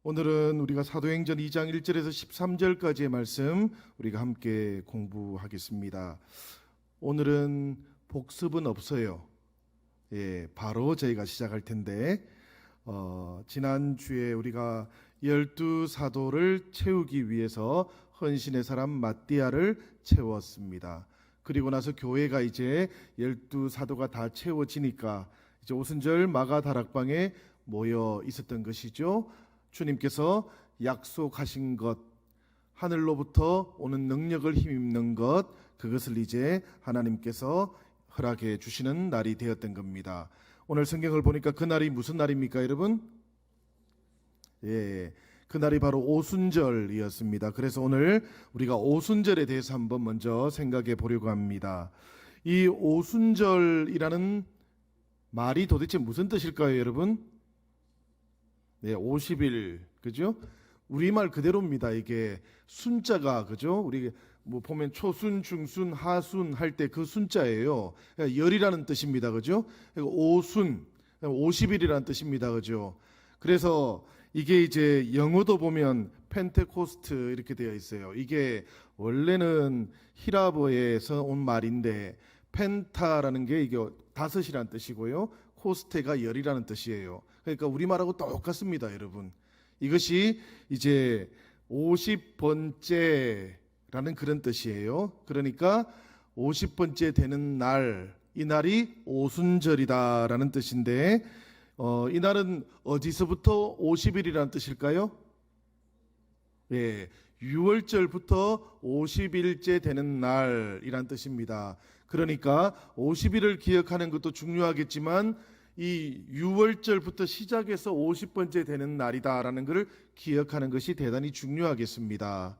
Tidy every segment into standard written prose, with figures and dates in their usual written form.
오늘은 우리가 사도행전 2장 1절에서 13절까지의 말씀 우리가 함께 공부하겠습니다. 오늘은 복습은 없어요. 바로 저희가 시작할 텐데 지난주에 우리가 12사도를 채우기 위해서 헌신의 사람 마띠아를 채웠습니다. 그리고 나서 교회가 이제 12사도가 다 채워지니까 이제 오순절 마가 다락방에 모여 있었던 것이죠. 주님께서 약속하신 것, 하늘로부터 오는 능력을 힘입는 것, 그것을 이제 하나님께서 허락해 주시는 날이 되었던 겁니다. 오늘 성경을 보니까 그날이 무슨 날입니까, 여러분? 그날이 바로 오순절이었습니다. 그래서 오늘 우리가 오순절에 대해서 한번 먼저 생각해 보려고 합니다. 이 오순절이라는 말이 도대체 무슨 뜻일까요, 여러분? 50일, 그죠? 우리말 그대로입니다. 이게 순자가, 그죠? 우리 뭐 보면 초순, 중순, 하순 할 때 그 순자예요. 열이라는 뜻입니다, 그죠? 오순, 50일이라는 뜻입니다, 그죠? 그래서 이게 이제 영어도 보면 펜테코스트 이렇게 되어 있어요. 이게 원래는 히라보에서 온 말인데 펜타라는 게 이게 다섯이라는 뜻이고요. 코스테가 열이라는 뜻이에요. 그러니까 우리말하고 똑같습니다, 여러분. 이것이 이제 50번째라는 그런 뜻이에요. 그러니까 50번째 되는 날, 이 날이 오순절이다라는 뜻인데 이 날은 어디서부터 50일이라는 뜻일까요? 6월절부터 50일째 되는 날이란 뜻입니다. 그러니까 50일을 기억하는 것도 중요하겠지만 이 6월절부터 시작해서 50번째 되는 날이다라는 것을 기억하는 것이 대단히 중요하겠습니다.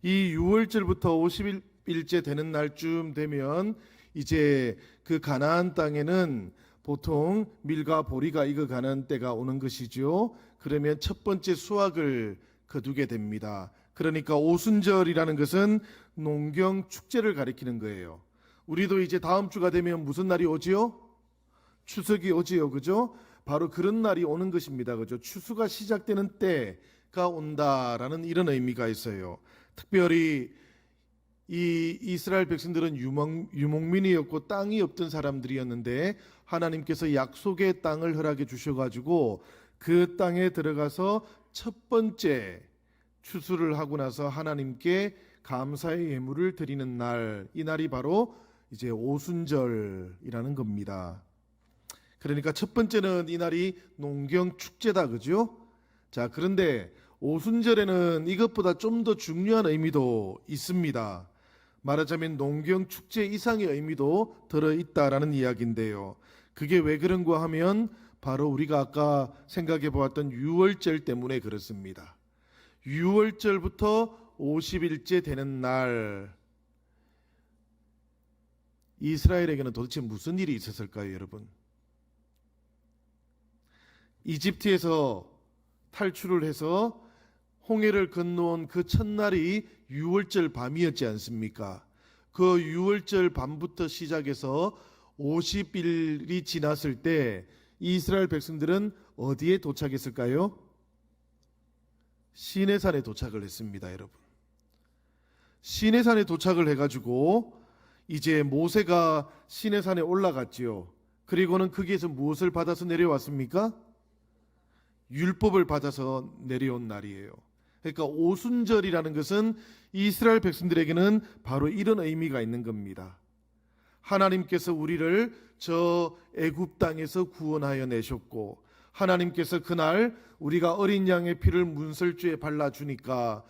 이 6월절부터 50일째 되는 날쯤 되면 이제 그 가나안 땅에는 보통 밀과 보리가 익어가는 때가 오는 것이죠. 그러면 첫 번째 수확을 거두게 됩니다. 그러니까 오순절이라는 것은 농경 축제를 가리키는 거예요. 우리도 이제 다음 주가 되면 무슨 날이 오지요? 추석이 오지요, 그죠? 바로 그런 날이 오는 것입니다, 그죠? 추수가 시작되는 때가 온다라는 이런 의미가 있어요. 특별히 이 이스라엘 백성들은 유목민이었고 땅이 없던 사람들이었는데 하나님께서 약속의 땅을 허락해 주셔가지고 그 땅에 들어가서 첫 번째 추수를 하고 나서 하나님께 감사의 예물을 드리는 날, 이 날이 바로 이제 오순절이라는 겁니다. 그러니까 첫 번째는 이 날이 농경 축제다, 그죠? 자, 그런데 오순절에는 이것보다 좀 더 중요한 의미도 있습니다. 말하자면 농경 축제 이상의 의미도 들어있다라는 이야기인데요. 그게 왜 그런가 하면 바로 우리가 아까 생각해 보았던 6월절 때문에 그렇습니다. 6월절부터 50일째 되는 날, 이스라엘에게는 도대체 무슨 일이 있었을까요, 여러분? 이집트에서 탈출을 해서 홍해를 건너온 그 첫날이 6월절 밤이었지 않습니까? 그 6월절 밤부터 시작해서 50일이 지났을 때 이스라엘 백성들은 어디에 도착했을까요? 시내산에 도착을 했습니다, 여러분. 시내산에 도착을 해가지고 이제 모세가 시내산에 올라갔지요. 그리고는 거기에서 무엇을 받아서 내려왔습니까? 율법을 받아서 내려온 날이에요. 그러니까 오순절이라는 것은 이스라엘 백성들에게는 바로 이런 의미가 있는 겁니다. 하나님께서 우리를 저 애굽 땅에서 구원하여 내셨고 하나님께서 그날 우리가 어린 양의 피를 문설주에 발라주니까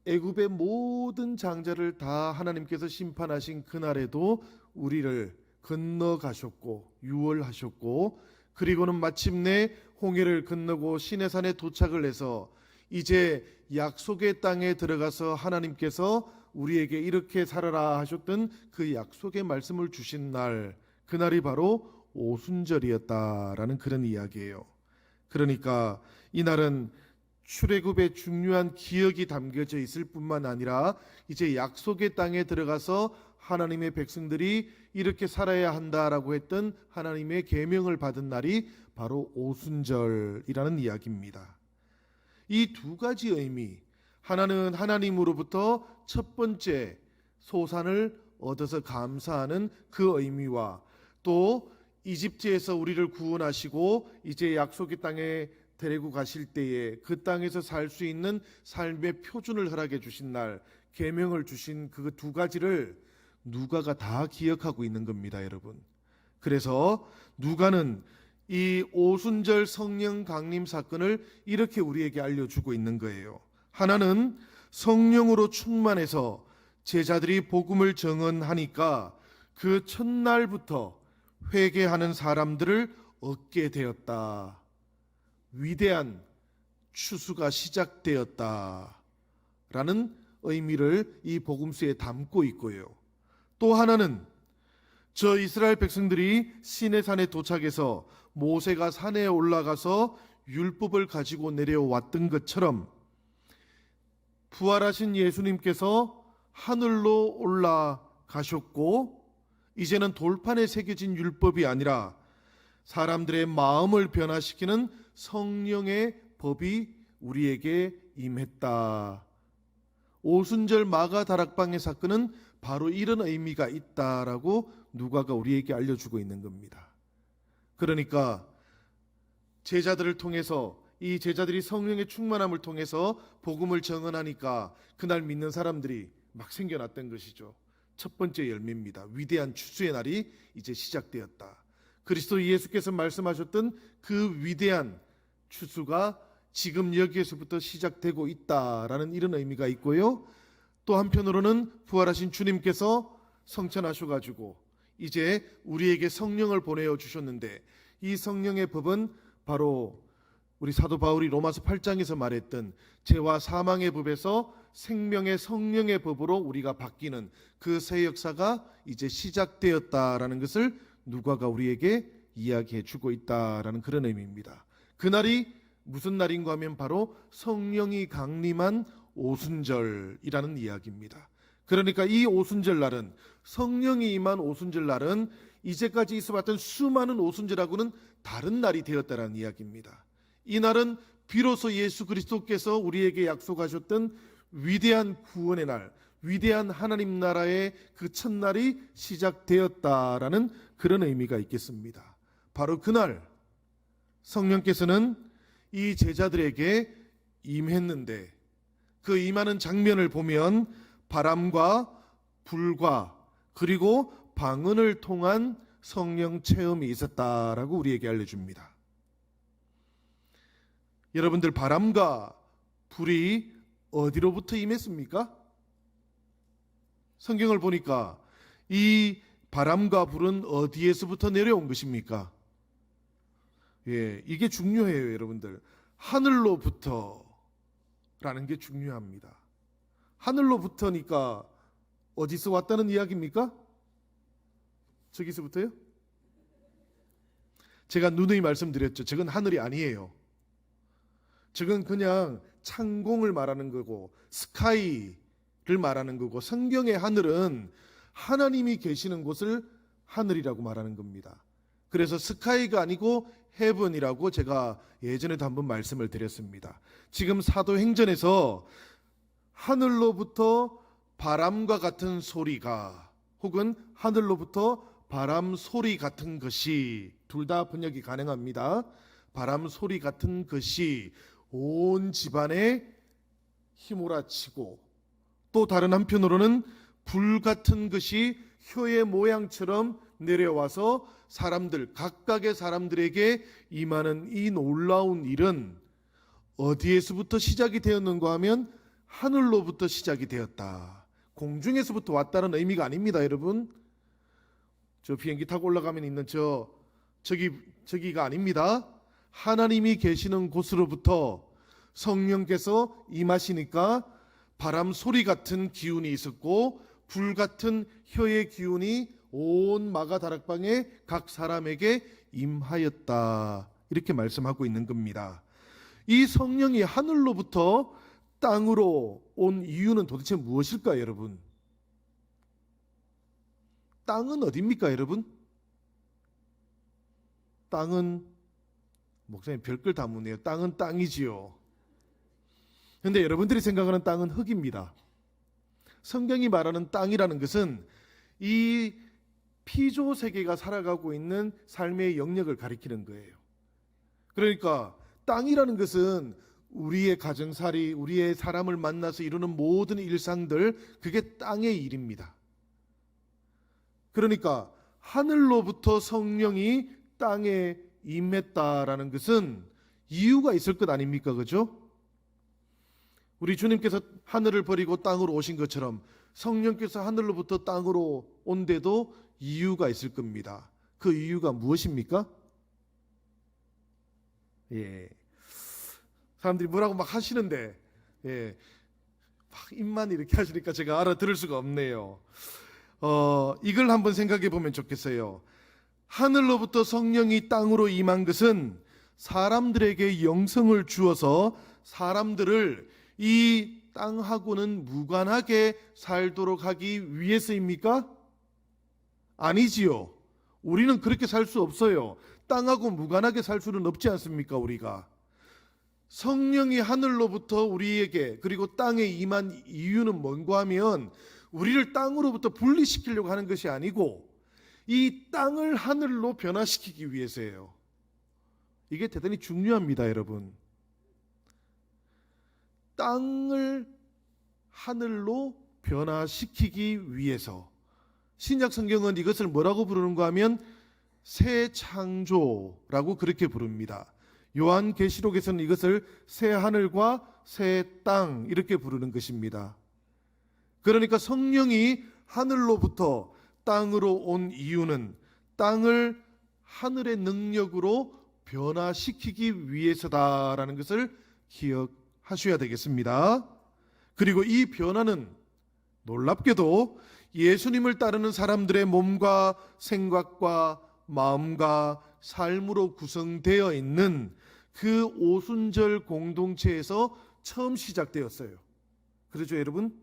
애굽의 모든 장자를 다 하나님께서 심판하신 그날에도 우리를 건너가셨고 유월하셨고 그리고는 마침내 홍해를 건너고 시내산에 도착을 해서 이제 약속의 땅에 들어가서 하나님께서 우리에게 이렇게 살아라 하셨던 그 약속의 말씀을 주신 날, 그날이 바로 오순절이었다라는 그런 이야기예요. 그러니까 이날은 출애굽의 중요한 기억이 담겨져 있을 뿐만 아니라 이제 약속의 땅에 들어가서 하나님의 백성들이 이렇게 살아야 한다라고 했던 하나님의 계명을 받은 날이 바로 오순절이라는 이야기입니다. 이 두 가지 의미, 하나는 하나님으로부터 첫 번째 소산을 얻어서 감사하는 그 의미와, 또 이집트에서 우리를 구원하시고 이제 약속의 땅에 데리고 가실 때에 그 땅에서 살 수 있는 삶의 표준을 허락해 주신 날, 계명을 주신 그 두 가지를 누가가 다 기억하고 있는 겁니다, 여러분. 그래서 누가는 이 오순절 성령 강림 사건을 이렇게 우리에게 알려주고 있는 거예요. 하나는 성령으로 충만해서 제자들이 복음을 증언하니까 그 첫날부터 회개하는 사람들을 얻게 되었다. 위대한 추수가 시작되었다 라는 의미를 이 복음서에 담고 있고요. 또 하나는 저 이스라엘 백성들이 시내산에 도착해서 모세가 산에 올라가서 율법을 가지고 내려왔던 것처럼 부활하신 예수님께서 하늘로 올라가셨고 이제는 돌판에 새겨진 율법이 아니라 사람들의 마음을 변화시키는 성령의 법이 우리에게 임했다. 오순절 마가 다락방의 사건은 바로 이런 의미가 있다라고 누가가 우리에게 알려주고 있는 겁니다. 그러니까 제자들을 통해서, 이 제자들이 성령의 충만함을 통해서 복음을 증언하니까 그날 믿는 사람들이 막 생겨났던 것이죠. 첫 번째 열매입니다. 위대한 추수의 날이 이제 시작되었다. 그리스도 예수께서 말씀하셨던 그 위대한 추수가 지금 여기에서부터 시작되고 있다라는 이런 의미가 있고요. 또 한편으로는 부활하신 주님께서 성천하셔가지고 이제 우리에게 성령을 보내어 주셨는데, 이 성령의 법은 바로 우리 사도 바울이 로마서 8장에서 말했던 죄와 사망의 법에서 생명의 성령의 법으로 우리가 바뀌는 그 새 역사가 이제 시작되었다라는 것을 누가가 우리에게 이야기해 주고 있다라는 그런 의미입니다. 그날이 무슨 날인가 하면 바로 성령이 강림한 오순절이라는 이야기입니다. 그러니까 이 오순절 날은, 성령이 임한 오순절 날은 이제까지 있어왔던 수많은 오순절하고는 다른 날이 되었다는 이야기입니다. 이 날은 비로소 예수 그리스도께서 우리에게 약속하셨던 위대한 구원의 날, 위대한 하나님 나라의 그 첫날이 시작되었다라는 그런 의미가 있겠습니다. 바로 그날 성령께서는 이 제자들에게 임했는데, 그 임하는 장면을 보면 바람과 불과 그리고 방언을 통한 성령 체험이 있었다라고 우리에게 알려줍니다. 여러분들, 바람과 불이 어디로부터 임했습니까? 성경을 보니까 이 바람과 불은 어디에서부터 내려온 것입니까? 이게 중요해요, 여러분들. 하늘로부터 라는 게 중요합니다. 하늘로부터니까 어디서 왔다는 이야기입니까? 저기서부터요? 제가 누누이 말씀드렸죠. 저건 하늘이 아니에요. 저건 그냥 창공을 말하는 거고 스카이를 말하는 거고, 성경의 하늘은 하나님이 계시는 곳을 하늘이라고 말하는 겁니다. 그래서 스카이가 아니고 헤븐이라고 제가 예전에도 한번 말씀을 드렸습니다. 지금 사도행전에서 하늘로부터 바람과 같은 소리가, 혹은 하늘로부터 바람 소리 같은 것이, 둘 다 번역이 가능합니다. 바람 소리 같은 것이 온 집안에 휘몰아치고, 또 다른 한편으로는 불 같은 것이 혀의 모양처럼 내려와서 사람들, 각각의 사람들에게 임하는 이 놀라운 일은 어디에서부터 시작이 되었는가 하면 하늘로부터 시작이 되었다. 공중에서부터 왔다는 의미가 아닙니다, 여러분. 저 비행기 타고 올라가면 있는 저기가 아닙니다. 하나님이 계시는 곳으로부터 성령께서 임하시니까 바람 소리 같은 기운이 있었고, 불 같은 혀의 기운이 온 마가 다락방의 각 사람에게 임하였다. 이렇게 말씀하고 있는 겁니다. 이 성령이 하늘로부터 땅으로 온 이유는 도대체 무엇일까요, 여러분? 땅은 어디입니까, 여러분? 땅은, 목사님 별걸 다 묻네요. 땅은 땅이지요. 근데 여러분들이 생각하는 땅은 흙입니다. 성경이 말하는 땅이라는 것은 이 피조 세계가 살아가고 있는 삶의 영역을 가리키는 거예요. 그러니까 땅이라는 것은 우리의 가정살이, 우리의 사람을 만나서 이루는 모든 일상들, 그게 땅의 일입니다. 그러니까 하늘로부터 성령이 땅에 임했다라는 것은 이유가 있을 것 아닙니까? 그죠? 우리 주님께서 하늘을 버리고 땅으로 오신 것처럼 성령께서 하늘로부터 땅으로 온데도 이유가 있을 겁니다. 그 이유가 무엇입니까? 사람들이 뭐라고 막 하시는데 막 입만 이렇게 하시니까 제가 알아들을 수가 없네요. 이걸 한번 생각해 보면 좋겠어요. 하늘로부터 성령이 땅으로 임한 것은 사람들에게 영성을 주어서 사람들을 이 땅하고는 무관하게 살도록 하기 위해서입니까? 아니지요. 우리는 그렇게 살 수 없어요. 땅하고 무관하게 살 수는 없지 않습니까? 우리가 성령이 하늘로부터 우리에게 그리고 땅에 임한 이유는 뭔가 하면 우리를 땅으로부터 분리시키려고 하는 것이 아니고 이 땅을 하늘로 변화시키기 위해서예요. 이게 대단히 중요합니다, 여러분. 땅을 하늘로 변화시키기 위해서. 신약 성경은 이것을 뭐라고 부르는가 하면 새 창조라고 그렇게 부릅니다. 요한계시록에서는 이것을 새 하늘과 새 땅 이렇게 부르는 것입니다. 그러니까 성령이 하늘로부터 땅으로 온 이유는 땅을 하늘의 능력으로 변화시키기 위해서다라는 것을 기억하셔야 되겠습니다. 그리고 이 변화는 놀랍게도 예수님을 따르는 사람들의 몸과 생각과 마음과 삶으로 구성되어 있는 그 오순절 공동체에서 처음 시작되었어요. 그렇죠, 여러분?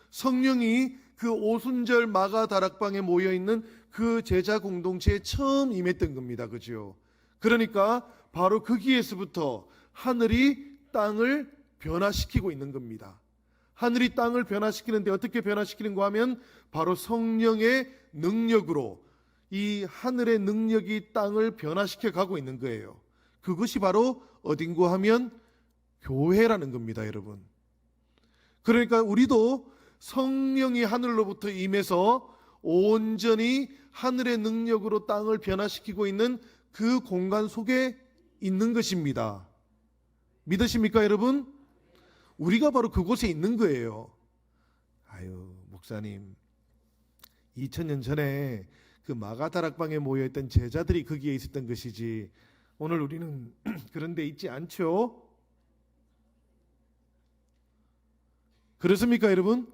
성령이 그 오순절 마가다락방에 모여 있는 그 제자 공동체에 처음 임했던 겁니다. 그죠? 그러니까 바로 거기에서부터 하늘이 땅을 변화시키고 있는 겁니다. 하늘이 땅을 변화시키는데 어떻게 변화시키는가 하면 바로 성령의 능력으로 이 하늘의 능력이 땅을 변화시켜 가고 있는 거예요. 그것이 바로 어딘가 하면 교회라는 겁니다, 여러분. 그러니까 우리도 성령이 하늘로부터 임해서 온전히 하늘의 능력으로 땅을 변화시키고 있는 그 공간 속에 있는 것입니다. 믿으십니까, 여러분? 우리가 바로 그곳에 있는 거예요. 아유, 목사님, 2000년 전에 그 마가다락방에 모여있던 제자들이 거기에 있었던 것이지 오늘 우리는 그런 데 있지 않죠? 그렇습니까, 여러분?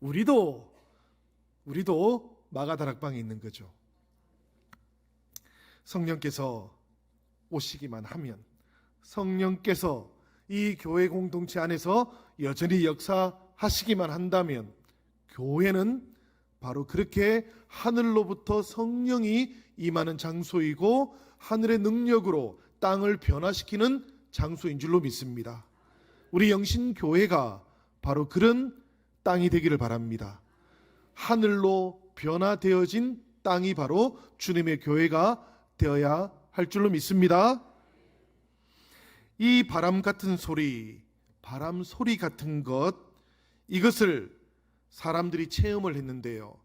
우리도 마가다락방에 있는 거죠. 성령께서 오시기만 하면, 성령께서 이 교회 공동체 안에서 여전히 역사하시기만 한다면 교회는 바로 그렇게 하늘로부터 성령이 임하는 장소이고 하늘의 능력으로 땅을 변화시키는 장소인 줄로 믿습니다. 우리 영신교회가 바로 그런 땅이 되기를 바랍니다. 하늘로 변화되어진 땅이 바로 주님의 교회가 되어야 할 줄로 믿습니다. 이 바람 같은 소리, 바람 소리 같은 것, 이것을 사람들이 체험을 했는데요.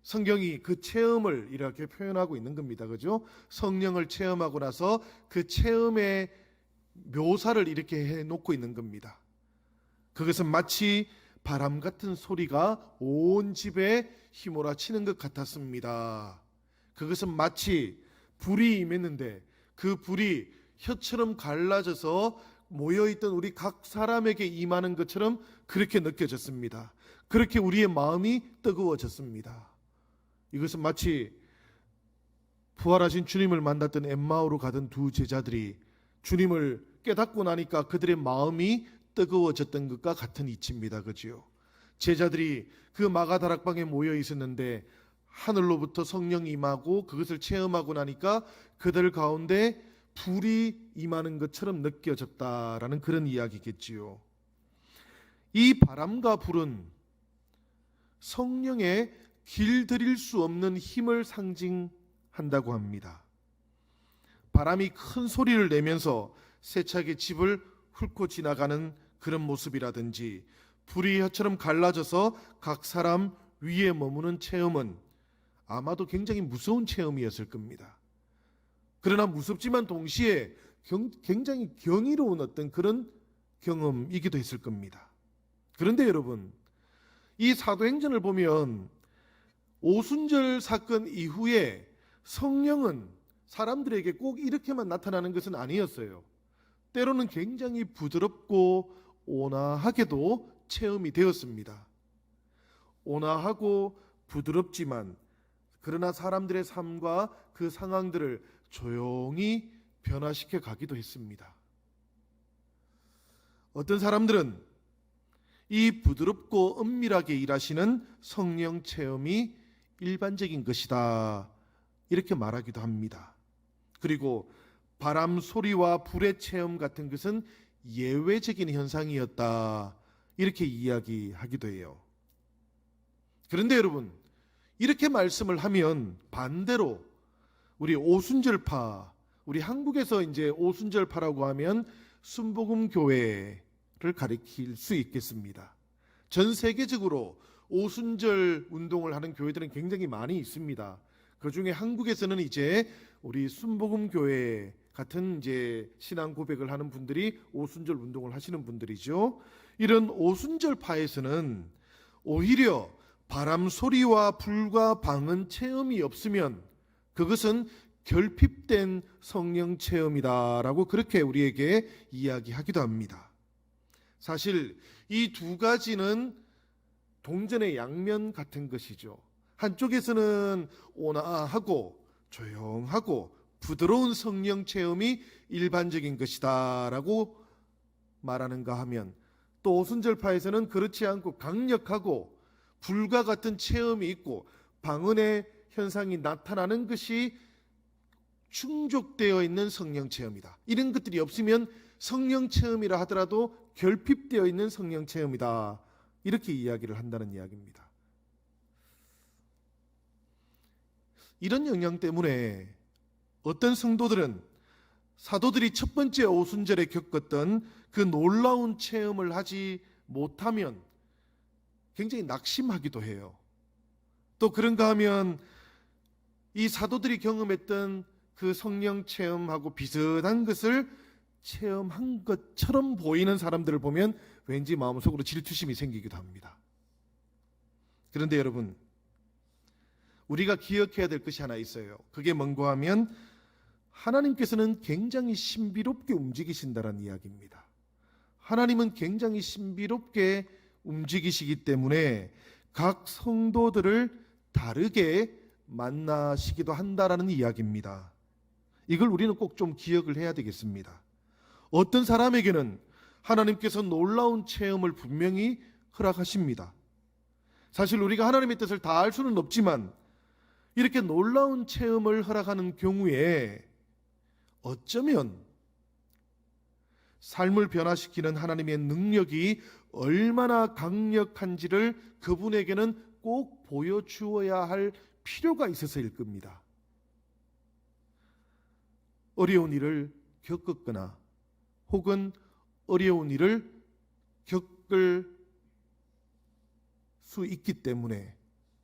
성경이 그 체험을 이렇게 표현하고 있는 겁니다. 그죠? 성령을 체험하고 나서 그 체험의 묘사를 이렇게 해놓고 있는 겁니다. 그것은 마치 바람 같은 소리가 온 집에 휘몰아치는 것 같았습니다. 그것은 마치 불이 임했는데 그 불이 혀처럼 갈라져서 모여있던 우리 각 사람에게 임하는 것처럼 그렇게 느껴졌습니다. 그렇게 우리의 마음이 뜨거워졌습니다. 이것은 마치 부활하신 주님을 만났던 엠마오로 가던 두 제자들이 주님을 깨닫고 나니까 그들의 마음이 뜨거워졌던 것과 같은 이치입니다. 그지요? 제자들이 그 마가다락방에 모여 있었는데 하늘로부터 성령이 임하고 그것을 체험하고 나니까 그들 가운데 불이 임하는 것처럼 느껴졌다라는 그런 이야기겠지요. 이 바람과 불은 성령의 길들일 수 없는 힘을 상징한다고 합니다. 바람이 큰 소리를 내면서 세차게 집을 훑고 지나가는 그런 모습이라든지, 불이 혀처럼 갈라져서 각 사람 위에 머무는 체험은 아마도 굉장히 무서운 체험이었을 겁니다. 그러나 무섭지만 동시에 굉장히 경이로운 어떤 그런 경험이기도 했을 겁니다. 그런데 여러분, 이 사도행전을 보면 오순절 사건 이후에 성령은 사람들에게 꼭 이렇게만 나타나는 것은 아니었어요. 때로는 굉장히 부드럽고 온화하게도 체험이 되었습니다. 온화하고 부드럽지만 그러나 사람들의 삶과 그 상황들을 조용히 변화시켜 가기도 했습니다. 어떤 사람들은 이 부드럽고 은밀하게 일하시는 성령 체험이 일반적인 것이다, 이렇게 말하기도 합니다. 그리고 바람 소리와 불의 체험 같은 것은 예외적인 현상이었다, 이렇게 이야기하기도 해요. 그런데 여러분, 이렇게 말씀을 하면 반대로 우리 오순절파, 우리 한국에서 이제 오순절파라고 하면 순복음 교회를 가리킬 수 있겠습니다. 전 세계적으로 오순절 운동을 하는 교회들은 굉장히 많이 있습니다. 그 중에 한국에서는 이제 우리 순복음 교회 같은 이제 신앙 고백을 하는 분들이 오순절 운동을 하시는 분들이죠. 이런 오순절파에서는 오히려 바람 소리와 불과 방언 체험이 없으면 그것은 결핍된 성령 체험이다라고 그렇게 우리에게 이야기하기도 합니다. 사실 이 두 가지는 동전의 양면 같은 것이죠. 한쪽에서는 온화하고 조용하고 부드러운 성령 체험이 일반적인 것이다라고 말하는가 하면, 또 오순절파에서는 그렇지 않고 강력하고 불과 같은 체험이 있고 방언의 현상이 나타나는 것이 충족되어 있는 성령 체험이다. 이런 것들이 없으면 성령 체험이라 하더라도 결핍되어 있는 성령 체험이다, 이렇게 이야기를 한다는 이야기입니다. 이런 영향 때문에 어떤 성도들은 사도들이 첫 번째 오순절에 겪었던 그 놀라운 체험을 하지 못하면 굉장히 낙심하기도 해요. 또 그런가 하면 이 사도들이 경험했던 그 성령 체험하고 비슷한 것을 체험한 것처럼 보이는 사람들을 보면 왠지 마음속으로 질투심이 생기기도 합니다. 그런데 여러분, 우리가 기억해야 될 것이 하나 있어요. 그게 뭔가 하면 하나님께서는 굉장히 신비롭게 움직이신다는 이야기입니다. 하나님은 굉장히 신비롭게 움직이시기 때문에 각 성도들을 다르게 만나시기도 한다라는 이야기입니다. 이걸 우리는 꼭 좀 기억을 해야 되겠습니다. 어떤 사람에게는 하나님께서 놀라운 체험을 분명히 허락하십니다. 사실 우리가 하나님의 뜻을 다 알 수는 없지만 이렇게 놀라운 체험을 허락하는 경우에 어쩌면 삶을 변화시키는 하나님의 능력이 얼마나 강력한지를 그분에게는 꼭 보여주어야 할 필요가 있어서일 겁니다. 어려운 일을 겪었거나 혹은 어려운 일을 겪을 수 있기 때문에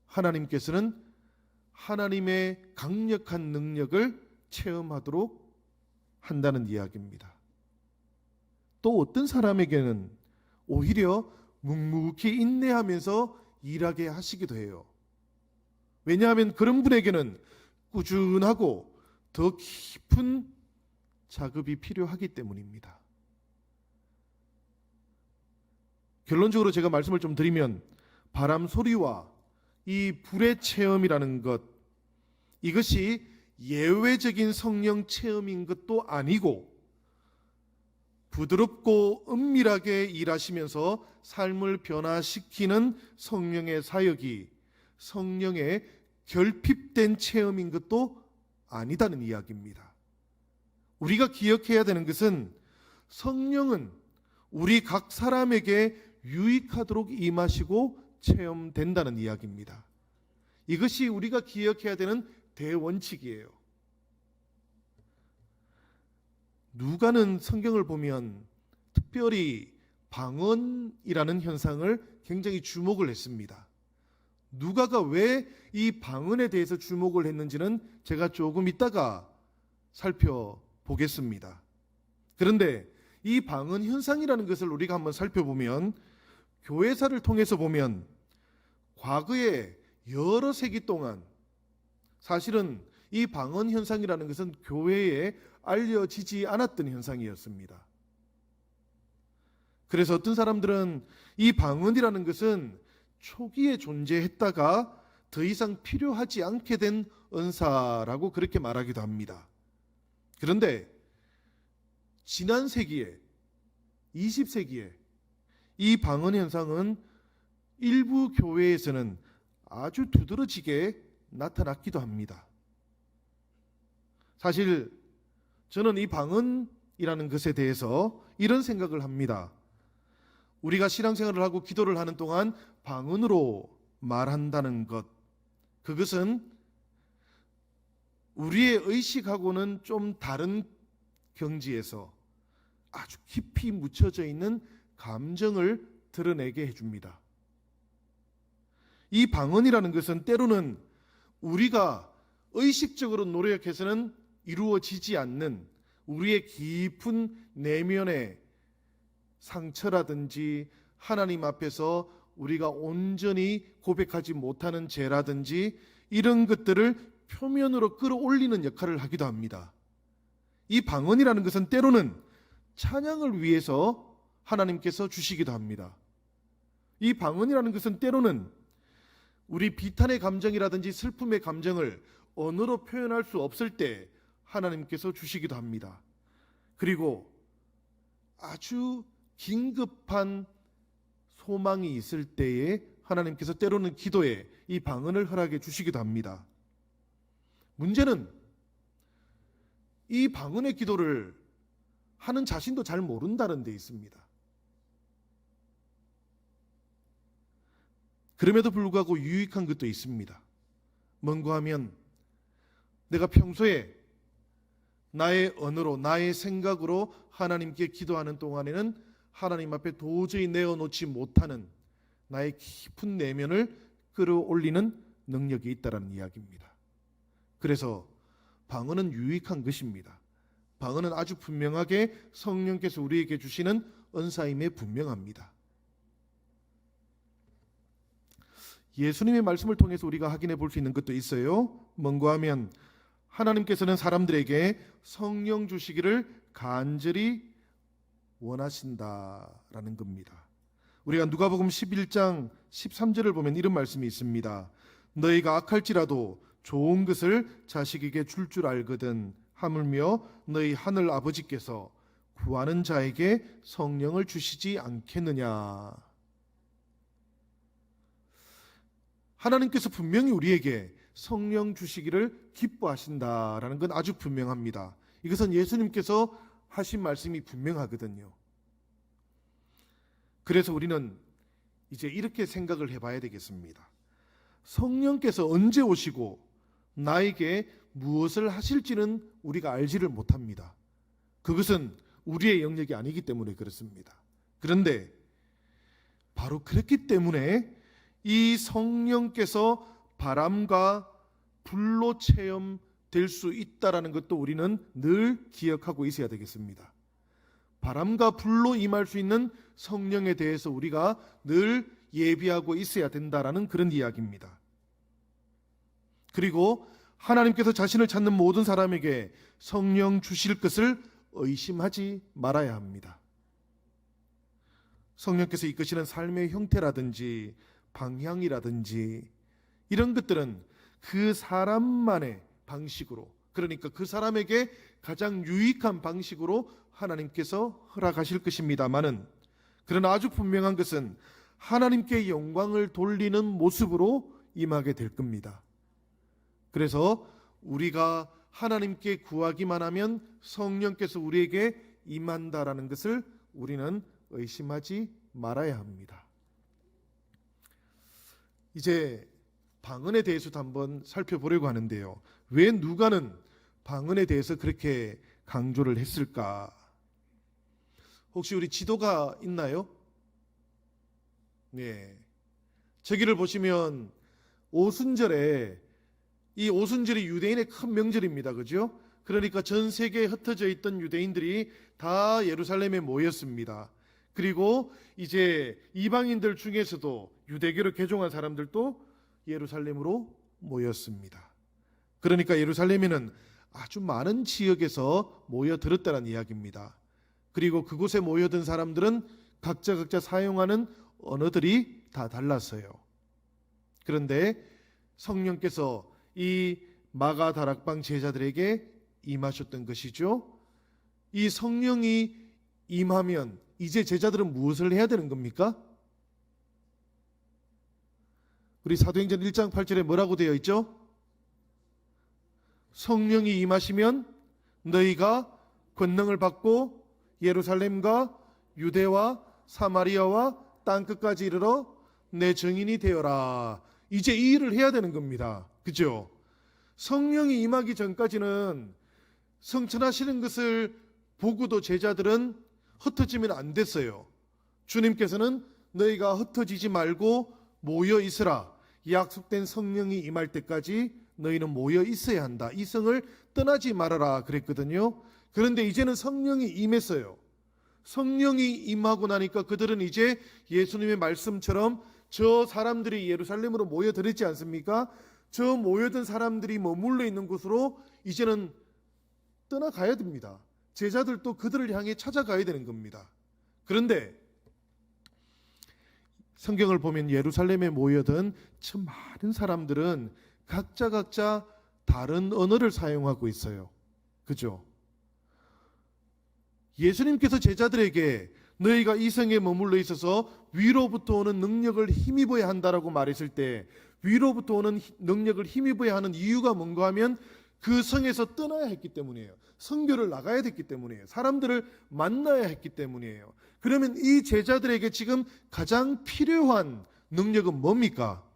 하나님께서는 하나님의 강력한 능력을 체험하도록 한다는 이야기입니다. 또 어떤 사람에게는 오히려 묵묵히 인내하면서 일하게 하시기도 해요. 왜냐하면 그런 분에게는 꾸준하고 더 깊은 작업이 필요하기 때문입니다. 결론적으로 제가 말씀을 좀 드리면 바람 소리와 이 불의 체험이라는 것, 이것이 예외적인 성령 체험인 것도 아니고 부드럽고 은밀하게 일하시면서 삶을 변화시키는 성령의 사역이 성령의 결핍된 체험인 것도 아니다는 이야기입니다. 우리가 기억해야 되는 것은 성령은 우리 각 사람에게 유익하도록 임하시고 체험된다는 이야기입니다. 이것이 우리가 기억해야 되는 대원칙이에요. 누가는 성경을 보면 특별히 방언이라는 현상을 굉장히 주목을 했습니다. 누가가 왜 이 방언에 대해서 주목을 했는지는 제가 조금 이따가 살펴보겠습니다. 그런데 이 방언 현상이라는 것을 우리가 한번 살펴보면 교회사를 통해서 보면 과거에 여러 세기 동안 사실은 이 방언 현상이라는 것은 교회에 알려지지 않았던 현상이었습니다. 그래서 어떤 사람들은 이 방언이라는 것은 초기에 존재했다가 더 이상 필요하지 않게 된 은사라고 그렇게 말하기도 합니다. 그런데 지난 세기에 20세기에 이 방언 현상은 일부 교회에서는 아주 두드러지게 나타났기도 합니다. 사실 저는 이 방언이라는 것에 대해서 이런 생각을 합니다. 우리가 신앙생활을 하고 기도를 하는 동안 방언으로 말한다는 것, 그것은 우리의 의식하고는 좀 다른 경지에서 아주 깊이 묻혀져 있는 감정을 드러내게 해줍니다. 이 방언이라는 것은 때로는 우리가 의식적으로 노력해서는 이루어지지 않는 우리의 깊은 내면의 상처라든지 하나님 앞에서 우리가 온전히 고백하지 못하는 죄라든지 이런 것들을 표면으로 끌어올리는 역할을 하기도 합니다. 이 방언이라는 것은 때로는 찬양을 위해서 하나님께서 주시기도 합니다. 이 방언이라는 것은 때로는 우리 비탄의 감정이라든지 슬픔의 감정을 언어로 표현할 수 없을 때 하나님께서 주시기도 합니다. 그리고 아주 긴급한 소망이 있을 때에 하나님께서 때로는 기도에 이 방언을 허락해 주시기도 합니다. 문제는 이 방언의 기도를 하는 자신도 잘 모른다는 데 있습니다. 그럼에도 불구하고 유익한 것도 있습니다. 뭔가 하면 내가 평소에 나의 언어로 나의 생각으로 하나님께 기도하는 동안에는 하나님 앞에 도저히 내어놓지 못하는 나의 깊은 내면을 끌어올리는 능력이 있다는 이야기입니다. 그래서 방언은 유익한 것입니다. 방언은 아주 분명하게 성령께서 우리에게 주시는 은사임에 분명합니다. 예수님의 말씀을 통해서 우리가 확인해 볼 수 있는 것도 있어요. 뭔가 하면 하나님께서는 사람들에게 성령 주시기를 간절히 원하신다라는 겁니다. 우리가 누가복음 11장 13절을 보면 이런 말씀이 있습니다. 너희가 악할지라도 좋은 것을 자식에게 줄 알거든 하물며 너희 하늘 아버지께서 구하는 자에게 성령을 주시지 않겠느냐. 하나님께서 분명히 우리에게 성령 주시기를 기뻐하신다라는 건 아주 분명합니다. 이것은 예수님께서 하신 말씀이 분명하거든요. 그래서 우리는 이제 이렇게 생각을 해봐야 되겠습니다. 성령께서 언제 오시고 나에게 무엇을 하실지는 우리가 알지를 못합니다. 그것은 우리의 영역이 아니기 때문에 그렇습니다. 그런데 바로 그렇기 때문에 이 성령께서 바람과 불로 체험될 수 있다라는 것도 우리는 늘 기억하고 있어야 되겠습니다. 바람과 불로 임할 수 있는 성령에 대해서 우리가 늘 예비하고 있어야 된다라는 그런 이야기입니다. 그리고 하나님께서 자신을 찾는 모든 사람에게 성령 주실 것을 의심하지 말아야 합니다. 성령께서 이끄시는 삶의 형태라든지 방향이라든지 이런 것들은 그 사람만의 방식으로, 그러니까 그 사람에게 가장 유익한 방식으로 하나님께서 허락하실 것입니다마는, 그러나 아주 분명한 것은 하나님께 영광을 돌리는 모습으로 임하게 될 겁니다. 그래서 우리가 하나님께 구하기만 하면 성령께서 우리에게 임한다라는 것을 우리는 의심하지 말아야 합니다. 이제 방언에 대해서도 한번 살펴보려고 하는데요. 왜 누가는 방언에 대해서 그렇게 강조를 했을까? 혹시 우리 지도가 있나요? 네. 저기를 보시면 오순절에, 이 오순절이 유대인의 큰 명절입니다. 그죠? 그러니까 전 세계에 흩어져 있던 유대인들이 다 예루살렘에 모였습니다. 그리고 이제 이방인들 중에서도 유대교를 개종한 사람들도 예루살렘으로 모였습니다. 그러니까 예루살렘에는 아주 많은 지역에서 모여들었다는 이야기입니다. 그리고 그곳에 모여든 사람들은 각자 사용하는 언어들이 다 달랐어요. 그런데 성령께서 이 마가다락방 제자들에게 임하셨던 것이죠. 이 성령이 임하면 이제 제자들은 무엇을 해야 되는 겁니까? 우리 사도행전 1장 8절에 뭐라고 되어 있죠? 성령이 임하시면 너희가 권능을 받고 예루살렘과 유대와 사마리아와 땅끝까지 이르러 내 증인이 되어라. 이제 이 일을 해야 되는 겁니다. 그죠? 성령이 임하기 전까지는 성천하시는 것을 보고도 제자들은 흩어지면 안 됐어요. 주님께서는 너희가 흩어지지 말고 모여 있으라. 약속된 성령이 임할 때까지 너희는 모여 있어야 한다. 이 성을 떠나지 말아라 그랬거든요. 그런데 이제는 성령이 임했어요. 성령이 임하고 나니까 그들은 이제 예수님의 말씀처럼 저 사람들이 예루살렘으로 모여들었지 않습니까? 저 모여든 사람들이 머물러 있는 곳으로 이제는 떠나가야 됩니다. 제자들도 그들을 향해 찾아가야 되는 겁니다. 그런데 성경을 보면 예루살렘에 모여든 참 많은 사람들은 각자 다른 언어를 사용하고 있어요. 그죠? 예수님께서 제자들에게 너희가 이 성에 머물러 있어서 위로부터 오는 능력을 힘입어야 한다라고 말했을 때 위로부터 오는 능력을 힘입어야 하는 이유가 뭔가 하면 그 성에서 떠나야 했기 때문이에요. 선교를 나가야 됐기 때문이에요. 사람들을 만나야 했기 때문이에요. 그러면 이 제자들에게 지금 가장 필요한 능력은 뭡니까?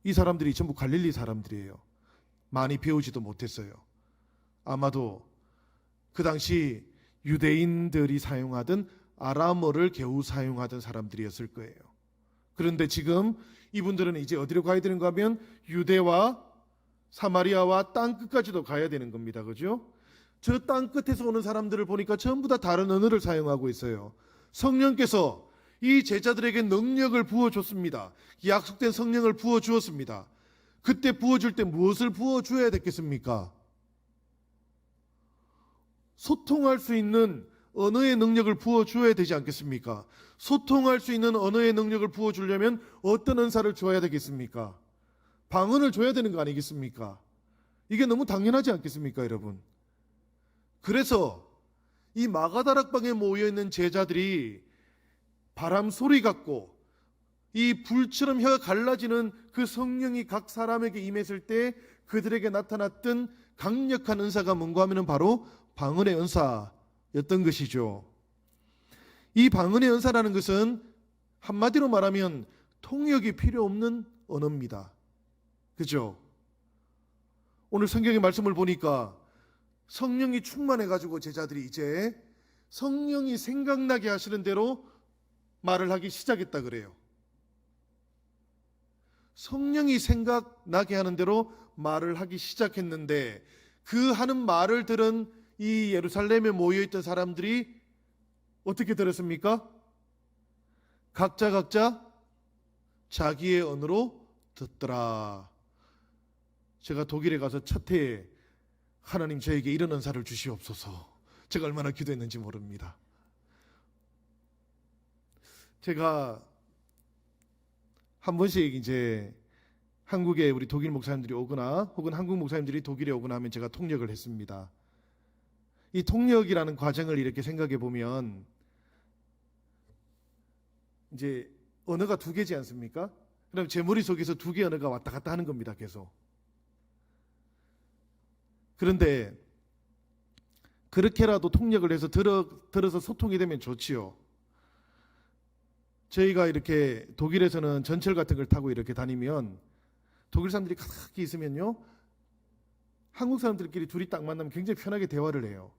이 사람들이 전부 갈릴리 사람들이에요. 많이 배우지도 못했어요. 아마도 그 당시 유대인들이 사용하던 아람어를 겨우 사용하던 사람들이었을 거예요. 그런데 지금 이분들은 이제 어디로 가야 되는가 하면 유대와 사마리아와 땅끝까지도 가야 되는 겁니다. 그죠? 저 땅끝에서 오는 사람들을 보니까 전부 다 다른 언어를 사용하고 있어요. 성령께서 이 제자들에게 능력을 부어줬습니다. 약속된 성령을 부어주었습니다. 그때 부어줄 때 무엇을 부어줘야 됐겠습니까? 소통할 수 있는 언어의 능력을 부어줘야 되지 않겠습니까? 소통할 수 있는 언어의 능력을 부어주려면 어떤 은사를 줘야 되겠습니까? 방언을 줘야 되는 거 아니겠습니까? 이게 너무 당연하지 않겠습니까, 여러분? 그래서 이 마가다락방에 모여있는 제자들이 바람 소리 같고 이 불처럼 혀가 갈라지는 그 성령이 각 사람에게 임했을 때 그들에게 나타났던 강력한 은사가 뭔가 하면 바로 방언의 은사였던 것이죠. 이 방언의 은사라는 것은 한마디로 말하면 통역이 필요 없는 언어입니다. 그죠? 오늘 성경의 말씀을 보니까 성령이 충만해가지고 제자들이 이제 성령이 생각나게 하시는 대로 말을 하기 시작했다 그래요. 성령이 생각나게 하는 대로 말을 하기 시작했는데 그 하는 말을 들은 이 예루살렘에 모여있던 사람들이 어떻게 들었습니까? 각자 자기의 언어로 듣더라. 제가 독일에 가서 첫 해에 하나님 저에게 이런 은사를 주시옵소서. 제가 얼마나 기도했는지 모릅니다. 제가 한 번씩 이제 한국에 우리 독일 목사님들이 오거나 혹은 한국 목사님들이 독일에 오거나 하면 제가 통역을 했습니다. 이 통역이라는 과정을 이렇게 생각해 보면 이제 언어가 두 개지 않습니까? 그럼 제 머릿속에서 두 개의 언어가 왔다 갔다 하는 겁니다. 계속. 그런데 그렇게라도 통역을 해서 들어서 소통이 되면 좋지요. 저희가 이렇게 독일에서는 전철 같은 걸 타고 이렇게 다니면 독일 사람들이 가득히 있으면요, 한국 사람들끼리 둘이 딱 만나면 굉장히 편하게 대화를 해요.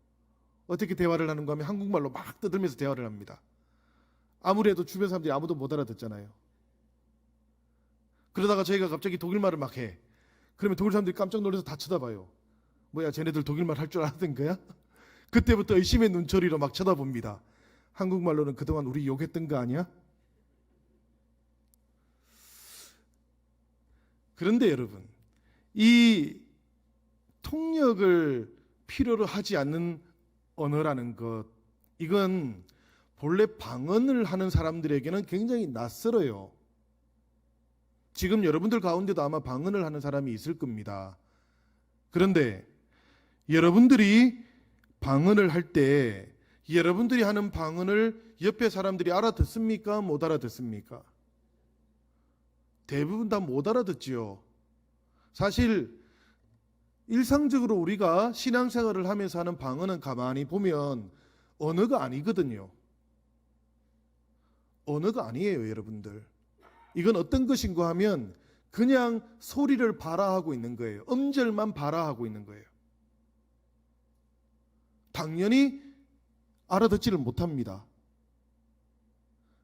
어떻게 대화를 하는가 하면 한국말로 막 떠들면서 대화를 합니다. 아무래도 주변 사람들이 아무도 못 알아듣잖아요. 그러다가 저희가 갑자기 독일말을 막 해. 그러면 독일 사람들이 깜짝 놀라서 다 쳐다봐요. 뭐야, 쟤네들 독일말 할 줄 알았던 거야? 그때부터 의심의 눈초리로 막 쳐다봅니다. 한국말로는 그동안 우리 욕했던 거 아니야? 그런데 여러분, 이 통역을 필요로 하지 않는 언어라는 것, 이건 본래 방언을 하는 사람들에게는 굉장히 낯설어요. 지금 여러분들 가운데도 아마 방언을 하는 사람이 있을 겁니다. 그런데 여러분들이 방언을 할 때 여러분들이 하는 방언을 옆에 사람들이 알아듣습니까? 못 알아듣습니까? 대부분 다 못 알아듣지요. 사실 일상적으로 우리가 신앙생활을 하면서 하는 방언은 가만히 보면 언어가 아니거든요. 언어가 아니에요, 여러분들. 이건 어떤 것인가 하면 그냥 소리를 발화하고 있는 거예요. 음절만 발화하고 있는 거예요. 당연히 알아듣지를 못합니다.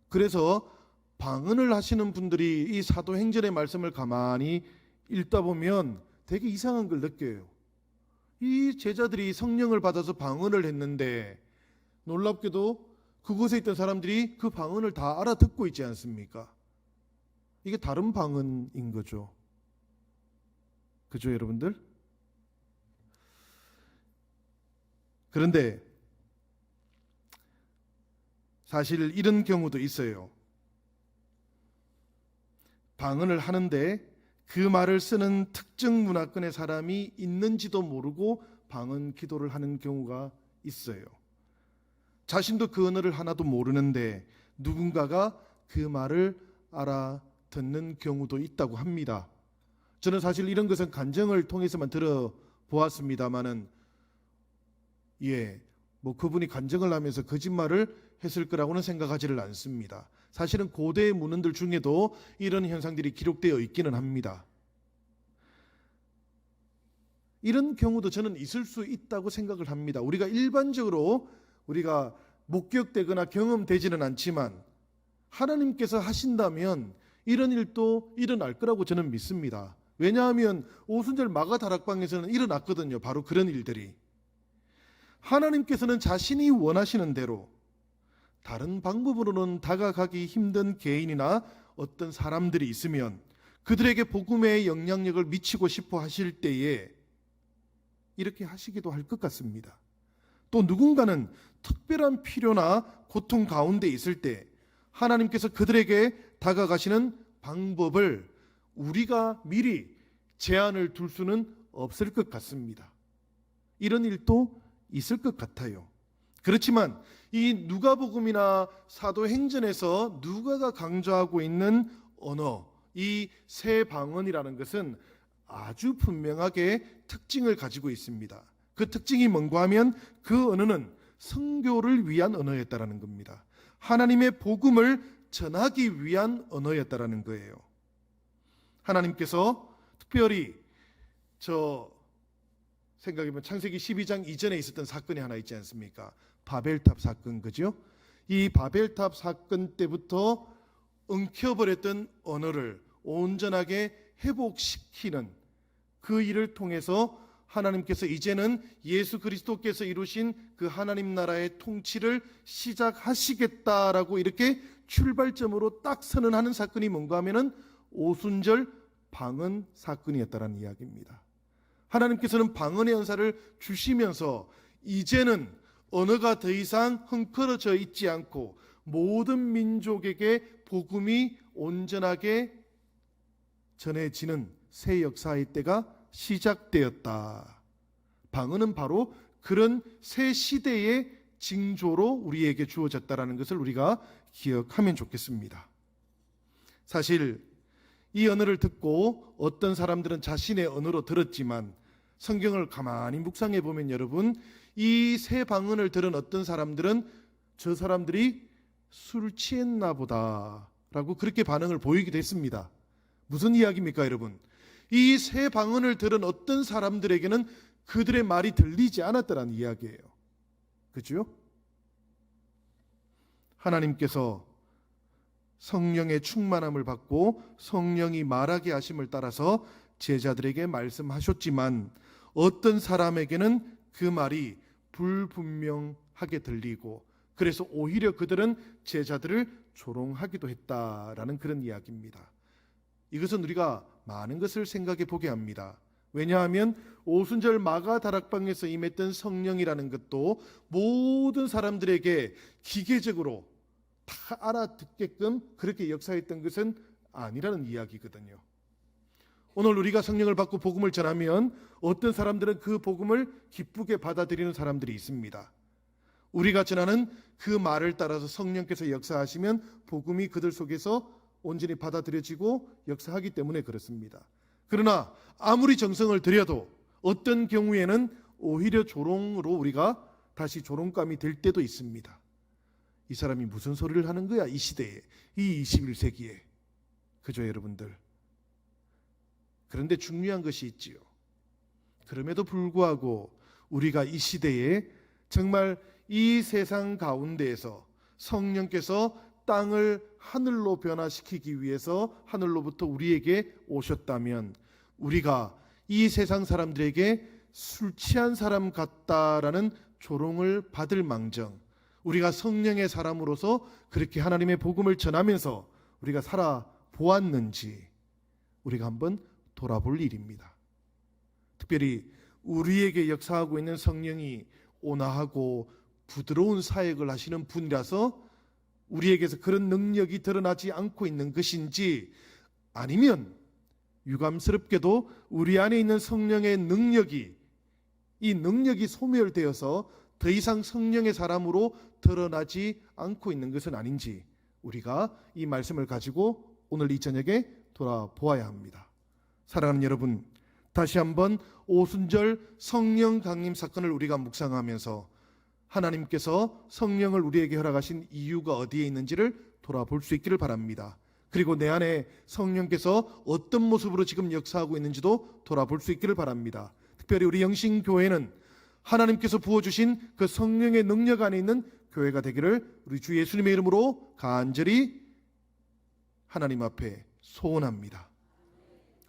그래서 방언을 하시는 분들이 이 사도행전의 말씀을 가만히 읽다 보면 되게 이상한 걸 느껴요. 이 제자들이 성령을 받아서 방언을 했는데 놀랍게도 그곳에 있던 사람들이 그 방언을 다 알아듣고 있지 않습니까? 이게 다른 방언인 거죠. 그죠, 여러분들? 그런데 사실 이런 경우도 있어요. 방언을 하는데 그 말을 쓰는 특정 문화권의 사람이 있는지도 모르고 방언 기도를 하는 경우가 있어요. 자신도 그 언어를 하나도 모르는데 누군가가 그 말을 알아듣는 경우도 있다고 합니다. 저는 사실 이런 것은 간증을 통해서만 들어보았습니다마는 뭐 그분이 간증을 하면서 거짓말을 했을 거라고는 생각하지를 않습니다. 사실은 고대의 문헌들 중에도 이런 현상들이 기록되어 있기는 합니다. 이런 경우도 저는 있을 수 있다고 생각을 합니다. 우리가 일반적으로 우리가 목격되거나 경험되지는 않지만 하나님께서 하신다면 이런 일도 일어날 거라고 저는 믿습니다. 왜냐하면 오순절 마가다락방에서는 일어났거든요. 바로 그런 일들이. 하나님께서는 자신이 원하시는 대로 다른 방법으로는 다가가기 힘든 개인이나 어떤 사람들이 있으면 그들에게 복음의 영향력을 미치고 싶어 하실 때에 이렇게 하시기도 할 것 같습니다. 또 누군가는 특별한 필요나 고통 가운데 있을 때 하나님께서 그들에게 다가가시는 방법을 우리가 미리 제한을 둘 수는 없을 것 같습니다. 이런 일도 있을 것 같아요. 그렇지만 이 누가복음이나 사도행전에서 누가가 강조하고 있는 언어, 이 세 방언이라는 것은 아주 분명하게 특징을 가지고 있습니다. 그 특징이 뭔가 하면 그 언어는 선교를 위한 언어였다라는 겁니다. 하나님의 복음을 전하기 위한 언어였다라는 거예요. 하나님께서 특별히 생각해보면 창세기 12장 이전에 있었던 사건이 하나 있지 않습니까? 바벨탑 사건, 그죠? 이 바벨탑 사건 때부터 엉켜버렸던 언어를 온전하게 회복시키는 그 일을 통해서 하나님께서 이제는 예수 그리스도께서 이루신 그 하나님 나라의 통치를 시작하시겠다라고 이렇게 출발점으로 딱 선언하는 사건이 뭔가 하면은 오순절 방언 사건이었다라는 이야기입니다. 하나님께서는 방언의 은사를 주시면서 이제는 언어가 더 이상 헝클어져 있지 않고 모든 민족에게 복음이 온전하게 전해지는 새 역사의 때가 시작되었다. 방언은 바로 그런 새 시대의 징조로 우리에게 주어졌다라는 것을 우리가 기억하면 좋겠습니다. 사실 이 언어를 듣고 어떤 사람들은 자신의 언어로 들었지만 성경을 가만히 묵상해 보면 여러분, 이 세 방언을 들은 어떤 사람들은 저 사람들이 술 취했나 보다라고 그렇게 반응을 보이기도 했습니다. 무슨 이야기입니까 여러분? 이 세 방언을 들은 어떤 사람들에게는 그들의 말이 들리지 않았다는 이야기예요. 그죠? 하나님께서 성령의 충만함을 받고 성령이 말하게 하심을 따라서 제자들에게 말씀하셨지만 어떤 사람에게는 그 말이 불분명하게 들리고 그래서 오히려 그들은 제자들을 조롱하기도 했다라는 그런 이야기입니다. 이것은 우리가 많은 것을 생각해 보게 합니다. 왜냐하면 오순절 마가다락방에서 임했던 성령이라는 것도 모든 사람들에게 기계적으로 다 알아듣게끔 그렇게 역사했던 것은 아니라는 이야기거든요. 오늘 우리가 성령을 받고 복음을 전하면 어떤 사람들은 그 복음을 기쁘게 받아들이는 사람들이 있습니다. 우리가 전하는 그 말을 따라서 성령께서 역사하시면 복음이 그들 속에서 온전히 받아들여지고 역사하기 때문에 그렇습니다. 그러나 아무리 정성을 들여도 어떤 경우에는 오히려 조롱으로 우리가 다시 조롱감이 될 때도 있습니다. 이 사람이 무슨 소리를 하는 거야 이 시대에, 이 21세기에. 그죠 여러분들? 그런데 중요한 것이 있지요. 그럼에도 불구하고 우리가 이 시대에 정말 이 세상 가운데에서 성령께서 땅을 하늘로 변화시키기 위해서 하늘로부터 우리에게 오셨다면 우리가 이 세상 사람들에게 술 취한 사람 같다라는 조롱을 받을 망정, 우리가 성령의 사람으로서 그렇게 하나님의 복음을 전하면서 우리가 살아보았는지 우리가 한번 돌아볼 일입니다. 특별히 우리에게 역사하고 있는 성령이 온화하고 부드러운 사역을 하시는 분이라서 우리에게서 그런 능력이 드러나지 않고 있는 것인지, 아니면 유감스럽게도 우리 안에 있는 성령의 능력이, 이 능력이 소멸되어서 더 이상 성령의 사람으로 드러나지 않고 있는 것은 아닌지 우리가 이 말씀을 가지고 오늘 이 저녁에 돌아보아야 합니다. 사랑하는 여러분, 다시 한번 오순절 성령 강림 사건을 우리가 묵상하면서 하나님께서 성령을 우리에게 허락하신 이유가 어디에 있는지를 돌아볼 수 있기를 바랍니다. 그리고 내 안에 성령께서 어떤 모습으로 지금 역사하고 있는지도 돌아볼 수 있기를 바랍니다. 특별히 우리 영신교회는 하나님께서 부어주신 그 성령의 능력 안에 있는 교회가 되기를 우리 주 예수님의 이름으로 간절히 하나님 앞에 소원합니다.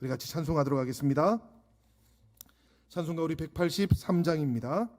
우리 같이 찬송하도록 하겠습니다. 찬송가 우리 183장입니다.